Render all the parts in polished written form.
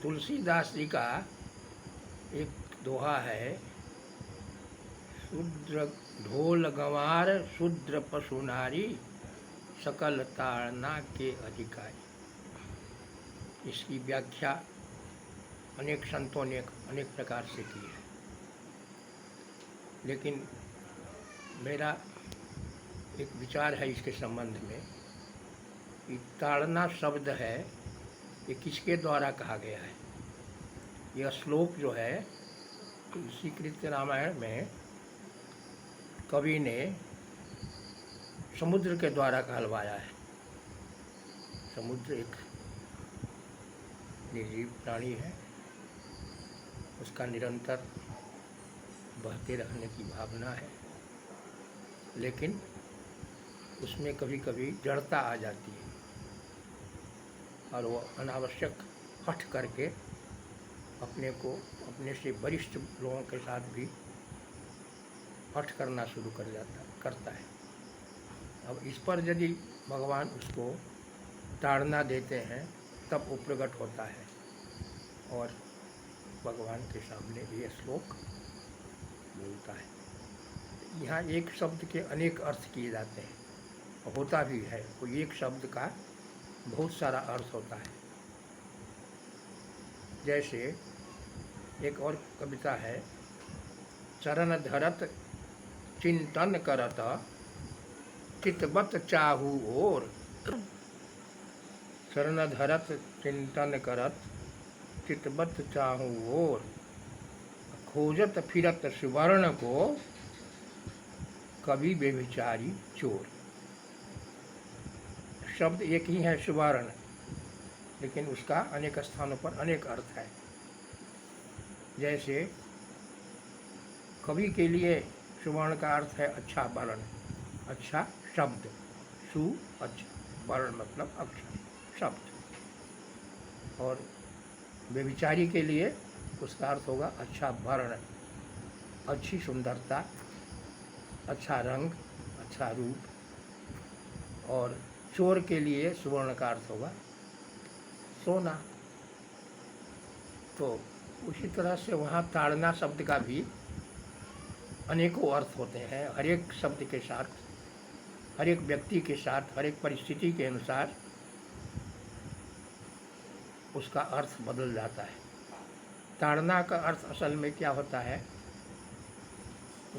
तुलसीदास जी का एक दोहा है, शूद्र ढोल गंवार शूद्र पशु नारी सकल ताड़ना के अधिकारी। इसकी व्याख्या अनेक संतों ने अनेक प्रकार से की है, लेकिन मेरा एक विचार है इसके संबंध में कि ताड़ना शब्द है, ये किसके द्वारा कहा गया है। यह श्लोक जो है इसी कृत्य रामायण में कवि ने समुद्र के द्वारा कहलवाया है। समुद्र एक निर्जीव प्राणी है, उसका निरंतर बहते रहने की भावना है, लेकिन उसमें कभी कभी जड़ता आ जाती है और वो अनावश्यक हठ करके अपने को अपने से वरिष्ठ लोगों के साथ भी हठ करना शुरू करता है। अब इस पर यदि भगवान उसको ताड़ना देते हैं तब वो प्रकट होता है और भगवान के सामने ये श्लोक बोलता है। यहाँ एक शब्द के अनेक अर्थ किए जाते हैं, होता भी है, कोई एक शब्द का बहुत सारा अर्थ होता है। जैसे एक और कविता है, चरण धरत चिंतन करत चितवत चाहू और। चरण धरत चिंतन करत चितवत चाहू और, खोजत फिरत सुवर्ण को कवि बेविचारी चोर। शब्द एक ही है सुवर्ण, लेकिन उसका अनेक स्थानों पर अनेक अर्थ है। जैसे कवि के लिए सुवर्ण का अर्थ है अच्छा वर्ण, अच्छा शब्द, सु अच्छा, वर्ण मतलब अक्षर शब्द। और व्यभिचारी के लिए उसका अर्थ होगा अच्छा वर्ण, अच्छी सुंदरता, अच्छा रंग, अच्छा रूप। और चोर के लिए सुवर्ण का अर्थ होगा सोना। तो उसी तरह से वहाँ ताड़ना शब्द का भी अनेकों अर्थ होते हैं। हर एक शब्द के साथ, हर एक व्यक्ति के साथ, हर एक परिस्थिति के अनुसार उसका अर्थ बदल जाता है। ताड़ना का अर्थ असल में क्या होता है,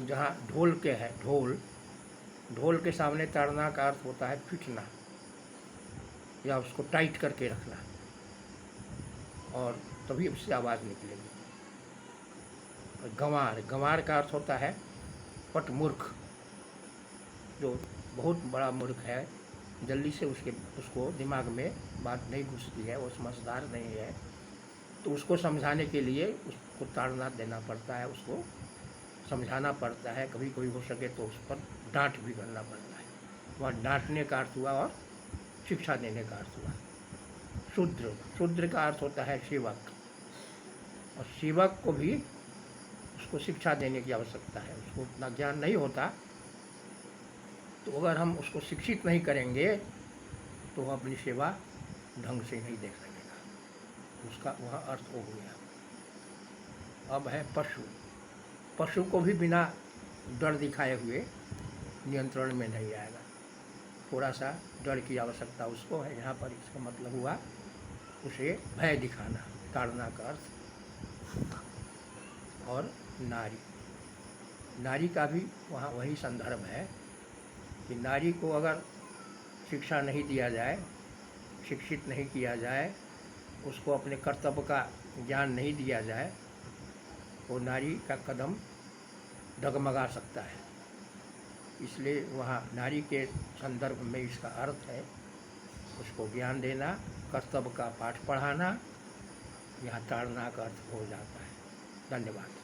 जहाँ ढोल के है, ढोल के सामने ताड़ना का अर्थ होता है पीटना या उसको टाइट करके रखना, और तभी उससे आवाज़ निकलेगी। गंवार का अर्थ होता है पट मूर्ख, जो बहुत बड़ा मूर्ख है, जल्दी से उसको दिमाग में बात नहीं घुसती है, वो समझदार नहीं है, तो उसको समझाने के लिए उसको ताड़ना देना पड़ता है, उसको समझाना पड़ता है। कभी कभी हो सके तो उस पर डांट भी करना पड़ता है। वहाँ डांटने का अर्थ हुआ और शिक्षा देने का अर्थ हुआ। शूद्र का अर्थ होता है सेवक, और सेवक को भी उसको शिक्षा देने की आवश्यकता है। उसको उतना ज्ञान नहीं होता, तो अगर हम उसको शिक्षित नहीं करेंगे तो वह अपनी सेवा ढंग से नहीं देख सकेगा। उसका वह अर्थ हो गया। अब है पशु को भी बिना डर दिखाए हुए नियंत्रण में नहीं आएगा। थोड़ा सा डर की आवश्यकता उसको है। यहाँ पर इसका मतलब हुआ उसे भय दिखाना, ताड़ना का अर्थ। और नारी का भी वहाँ वही संदर्भ है कि नारी को अगर शिक्षा नहीं दिया जाए, शिक्षित नहीं किया जाए, उसको अपने कर्तव्य का ज्ञान नहीं दिया जाए, वो नारी का कदम डगमगा सकता है। इसलिए वहाँ नारी के संदर्भ में इसका अर्थ है उसको ज्ञान देना, कर्तव्य का पाठ पढ़ाना। यहाँ ताड़ना का अर्थ हो जाता है। धन्यवाद।